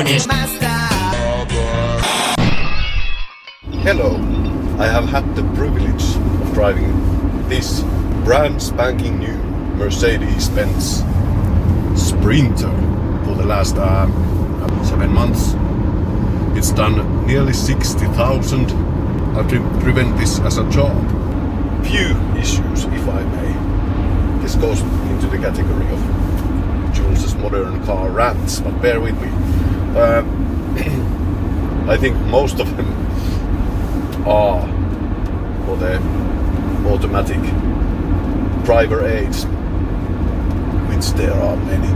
finished. Hello, I have had the privilege of driving this brand spanking new Mercedes-Benz Sprinter for the last 7 months. It's done nearly 60,000. I've driven this as a job. Few issues, if I may. This goes into the category of Jules' modern car rants, but bear with me. I think most of them are for the automatic driver aids, which there are many.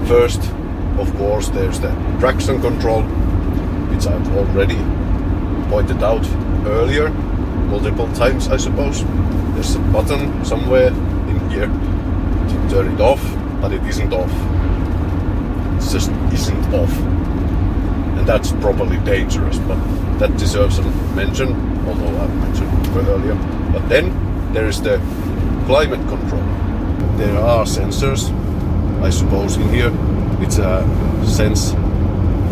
First, of course, there's the traction control, which I've already pointed out earlier, multiple times I suppose. There's a button somewhere in here to turn it off, but it isn't off. It just isn't off. And that's probably dangerous, but that deserves a mention, although I've mentioned it earlier. But then there is the climate control. There are sensors, I suppose, in here which sense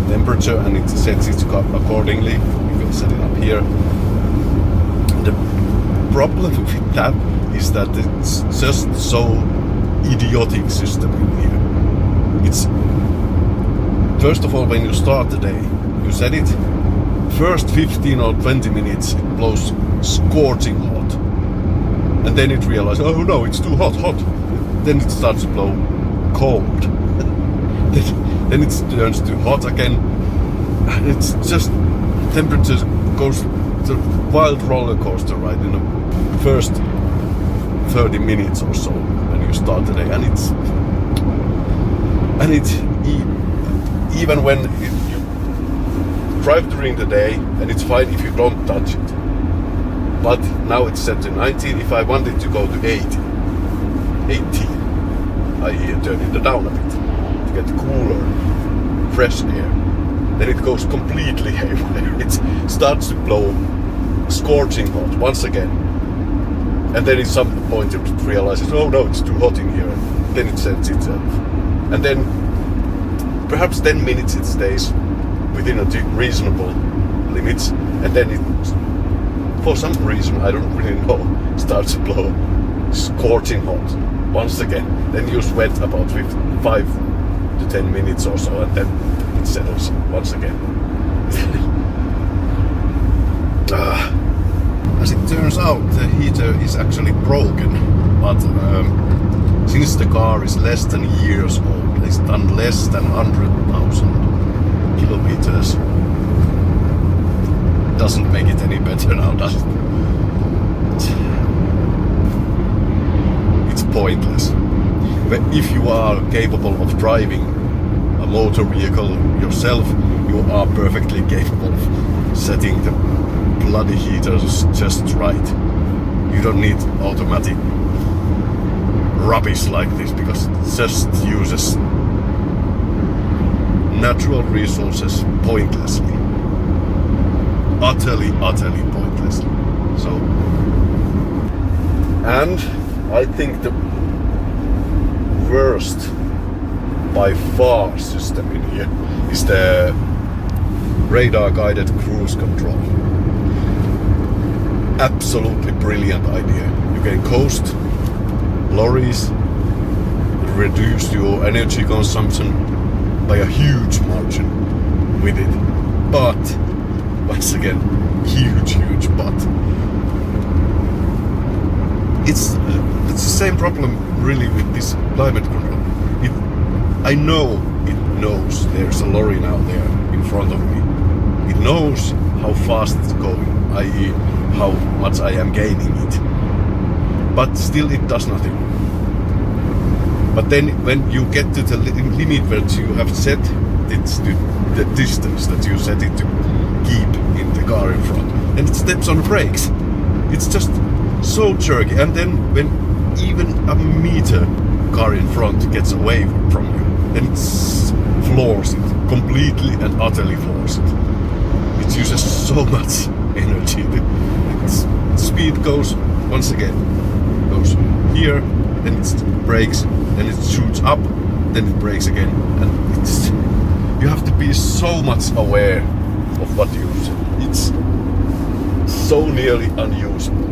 temperature and it sets it accordingly. You can set it up here. The problem with that is that it's just so idiotic system in here. It's first of all, when you start the day, you set it. First 15 or 20 minutes it blows scorching hot, and then it realizes, oh no, it's too hot. Then it starts to blow cold. then it turns to hot again, and it's just temperature goes to wild roller coaster ride in the first 30 minutes or so when you start the day, and even when you drive during the day, and it's fine if you don't touch it. But now it's set to 19. If I wanted to go to 18, i.e. turn it down a bit to get cooler, fresh air, then it goes completely haywire. It starts to blow scorching hot once again. And then at some point it realizes, oh no, it's too hot in here. And then it sets itself. And then perhaps 10 minutes it stays within a reasonable limits, and then it, for some reason I don't really know, starts to blow scorching hot once again. Then you sweat about 5 to 10 minutes or so, and then it settles once again. As it turns out, the heater is actually broken, but since the car is less than years old, it's done less than 100,000 kilometers. Doesn't make it any better now, does it? It's pointless. But if you are capable of driving a motor vehicle yourself, you are perfectly capable of setting the bloody heaters just right. You don't need automatic rubbish like this, because it just uses natural resources pointlessly. Utterly pointlessly. So, and I think the worst by far system in here is the radar guided cruise control. Absolutely brilliant idea. You can coast lorries, reduce your energy consumption by a huge margin with it. But, once again, huge but. It's the same problem really with this climate control. I know it knows there's a lorry now there in front of me. It knows how fast it's going, i.e. how much I am gaining it. But still it does nothing. But then when you get to the limit where you have set it to the distance that you set it to keep in the car in front, and it steps on brakes. It's just so jerky. And then when even a meter car in front gets away from you, then it floors it, completely and utterly floors it. It uses so much energy. Its speed goes, once again, goes here, then it brakes, then it shoots up, then it brakes again, and it's, you have to be so much aware of what you use. It's so nearly unusable.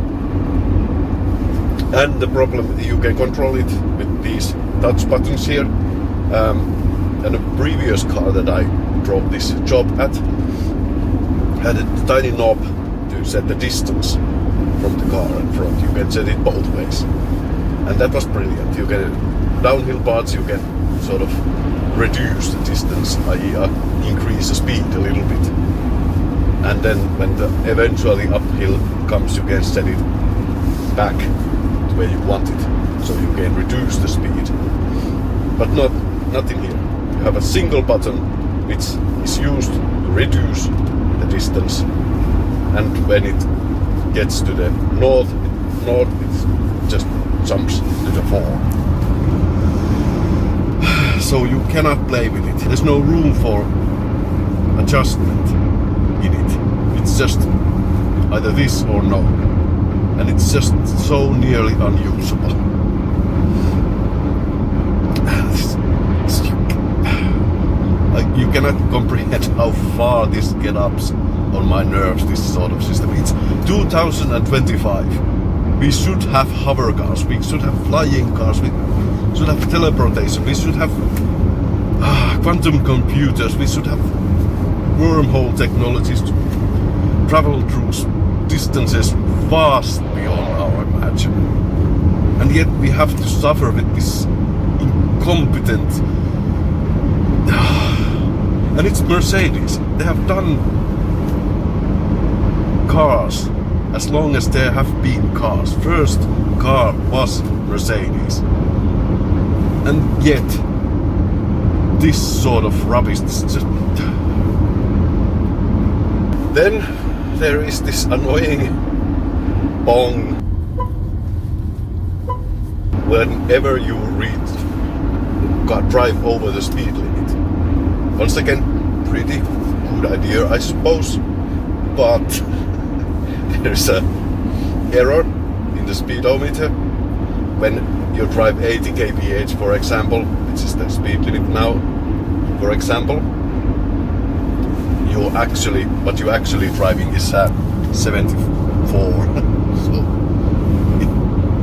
And the problem, you can control it with these touch buttons here. And a previous car that I drove this job at had a tiny knob to set the distance from the car in front. You can set it both ways. And that was brilliant. You can, downhill parts, you can sort of reduce the distance, i.e. increase the speed a little bit. And then when the eventually uphill comes, you can set it back to where you want it. So you can reduce the speed. But not in here. You have a single button which is used to reduce the distance. And when it gets to the north, it just jumps to the 4. So you cannot play with it. There's no room for adjustment in it. It's just either this or no. And it's just so nearly unusable. You cannot comprehend how far this gets up on my nerves, this sort of system. It's 2025. We should have hover cars, we should have flying cars, we should have teleportation, we should have quantum computers, we should have wormhole technologies to travel through distances vast beyond our imagination. And yet we have to suffer with this incompetent... And it's Mercedes. They have done cars as long as there have been cars. First car was Mercedes. And yet, this sort of rubbish is just... Then there is this annoying bong whenever you drive over the speed limit. Once again, pretty good idea, I suppose, but there's an error in the speedometer. When you drive 80 kph, for example, which is the speed limit now, for example, what you actually driving is 74. So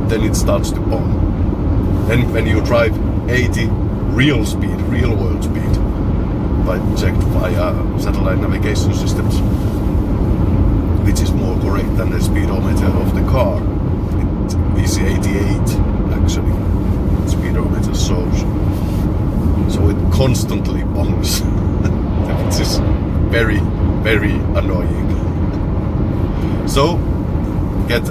then it starts to bong. And when you drive 80 real speed, real world speed, checked via satellite navigation systems, which is more correct than the speedometer of the car. It is 88 actually, speedometer shows. So it constantly bongs, which is very, very annoying. So get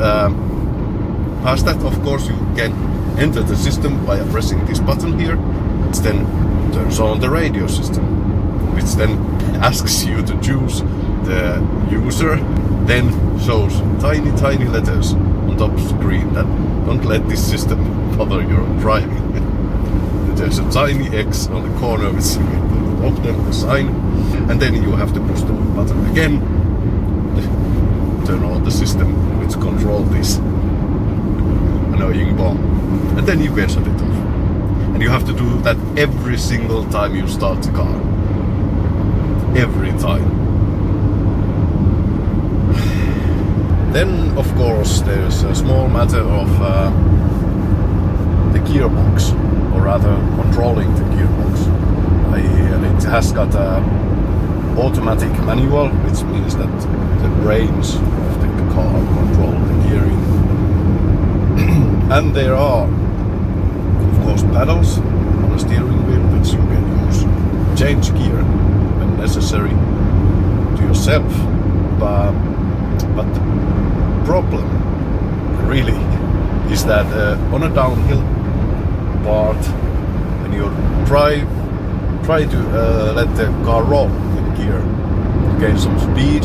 past that, of course, you can enter the system by pressing this button here, which then turns on the radio system, which then asks you to choose the user, then shows tiny letters on top screen that don't let this system bother your driving. There's a tiny X on the corner which you can open the sign, and then you have to push the button again, turn on the system which controls this annoying bong, and then you can shut it off. And you have to do that every single time you start the car. Every time. Then, of course, there's a small matter of the gearbox, or rather controlling the gearbox. It has got an automatic manual, which means that the brains of the car control the gearing. And there are, of course, pedals on the steering wheel, which you can use to change gear when necessary to yourself. But the problem really is that on a downhill part, when you try to let the car roll in gear, you gain some speed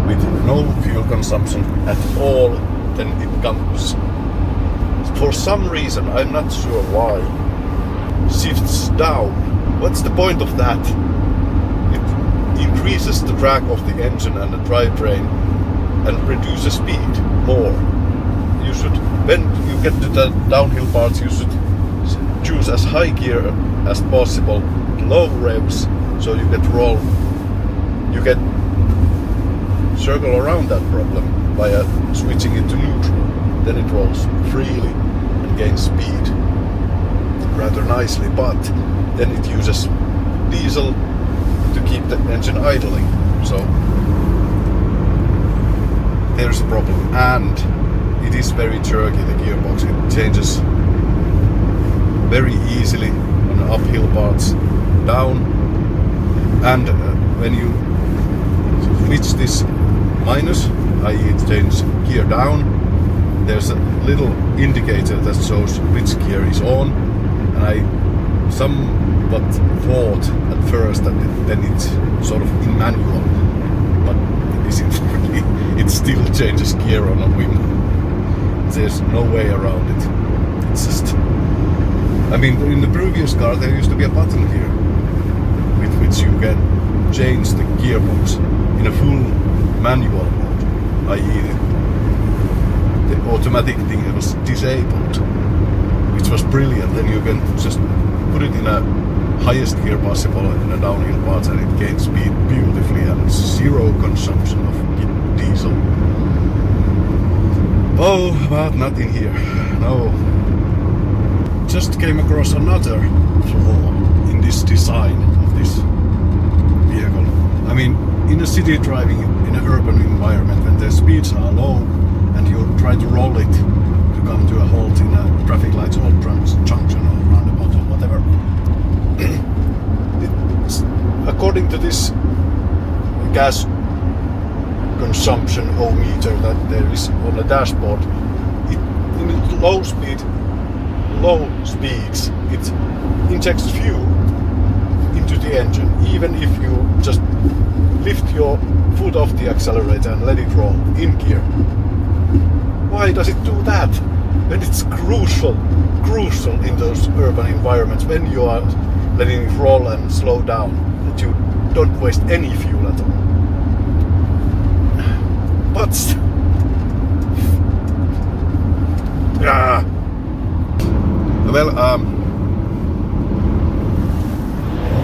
with no fuel consumption at all, then it comes, for some reason, I'm not sure why, shifts down. What's the point of that? It increases the drag of the engine and the drivetrain and reduces speed more. You should, when you get to the downhill parts, you should choose as high gear as possible, low revs, So you get circle around that problem by switching it to neutral. Then it rolls freely and gains speed rather nicely, but then it uses diesel to keep the engine idling. So there's a problem, and it is very jerky, the gearbox. It changes very easily on the uphill parts down, and when you switch this minus, i.e. it changes gear down, there's a little indicator that shows which gear is on, and I somewhat thought at first that then it's sort of in manual, but it isn't really. It still changes gear on a whim. There's no way around it. It's just, I mean, in the previous car there used to be a button here with which you can change the gearbox in a full manual mode, i.e. the automatic thing was disabled, which was brilliant. Then you can just put it in a highest gear possible in a downhill part, and it gains speed beautifully and zero consumption of diesel. Oh, but not in here. No. Just came across another flaw in this design of this vehicle. I mean, in a city driving in an urban environment, when the speeds are low and you try to roll it to come to a halt in a traffic lights or junction or roundabout or whatever, according to this gas consumption meter that there is on the dashboard, in low speeds it injects fuel into the engine, even if you just lift your foot off the accelerator and let it roll in gear. Why does it do that when it's crucial in those urban environments, when you are letting it roll and slow down, that you don't waste any fuel at all? But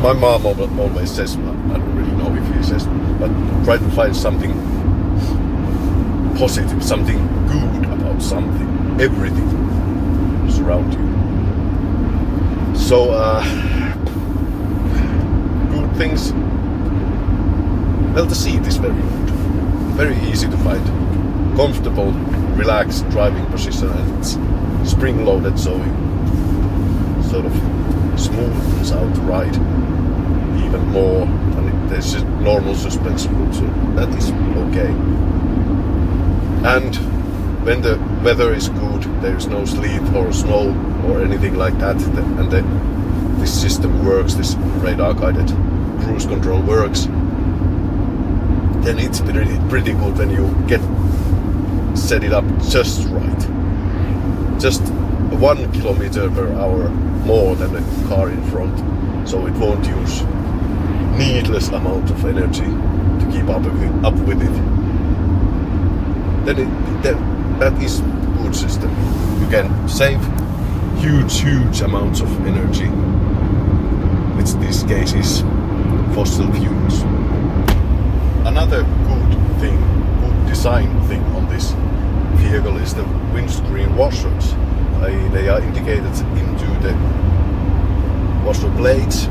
my mom always says, I don't really know if he says, but try to find something positive, something good about something, everything is around you. So good things, well, the seat is very good, very easy to find, comfortable, relaxed driving position, and it's spring loaded, so it sort of smooths out the ride even more, and there's just normal suspension, so that is okay. And when the weather is good, there's no sleet or snow or anything like that, and this system works, this radar guided cruise control works, then it's pretty good when you set it up just right. Just 1 kilometer per hour more than the car in front, so it won't use needless amount of energy to keep up with it. Then that is good system. You can save huge amounts of energy, which in this case is fossil fuels. Another good design thing on this vehicle is the windscreen washers. They are indicated into the washer blades,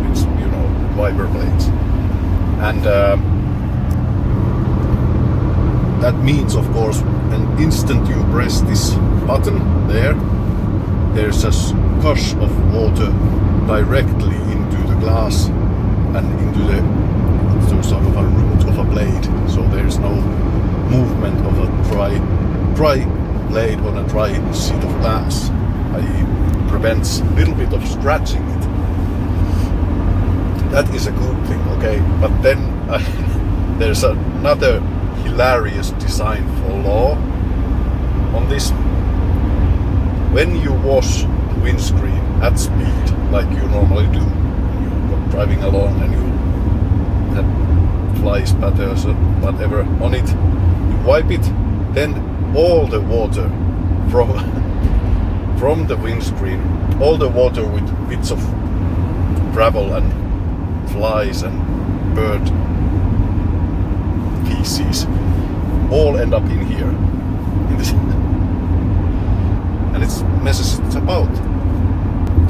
which, you know, wiper blades, and that means, of course, an instant you press this button there's a gush of water directly into the glass and into sort of a root of a blade, so there's no movement of a dry blade on a dry sheet of glass. It prevents a little bit of scratching it. That is a good thing, okay? But then there's another hilarious design flaw on this. When you wash the windscreen at speed, like you normally do, you're driving along and you have flies, spatters, or whatever on it, you wipe it, then all the water from the windscreen, all the water with bits of gravel and flies and bird feces all end up in here. In this and it messes it about.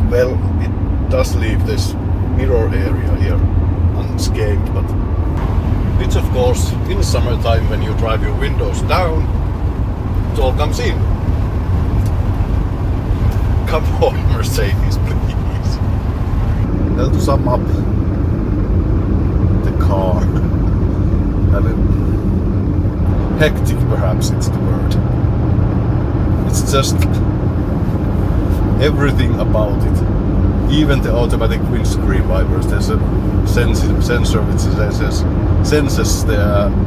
Well, it does leave this mirror area here unscathed, but it's of course in summertime when you drive your windows down, it all comes in. Come on, Mercedes, please. Well, to sum up the car, I mean, hectic perhaps it's the word. It's just everything about it. Even the automatic windscreen wipers, there's a sensor which senses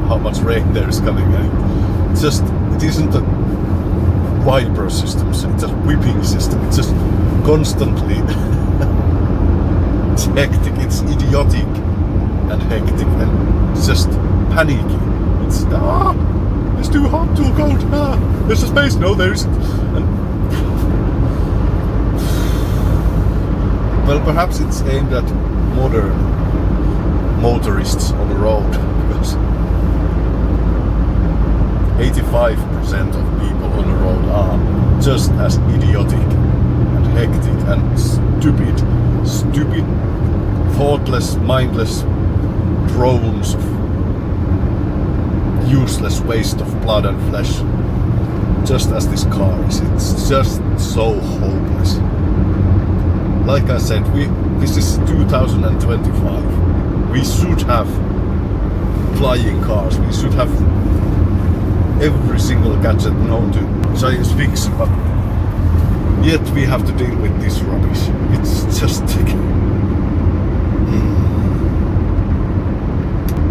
how much rain there is coming. And it isn't a wiper system, it's a whipping system. It's just constantly it's hectic, it's idiotic and hectic and it's just panicky. It's it's too hot, too cold, there's a space, no there isn't. And well, perhaps it's aimed at modern motorists on the road, because 85% of people on the road are just as idiotic and hectic and stupid, thoughtless, mindless drones of useless waste of blood and flesh, just as this car is. It's just so hopeless. Like I said, this is 2025. We should have flying cars. We should have every single gadget known to science fiction, but yet we have to deal with this rubbish. It's just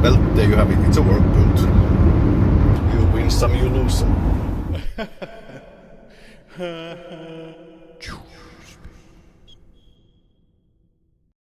Well, there you have it. It's a work build. You win some, you lose some.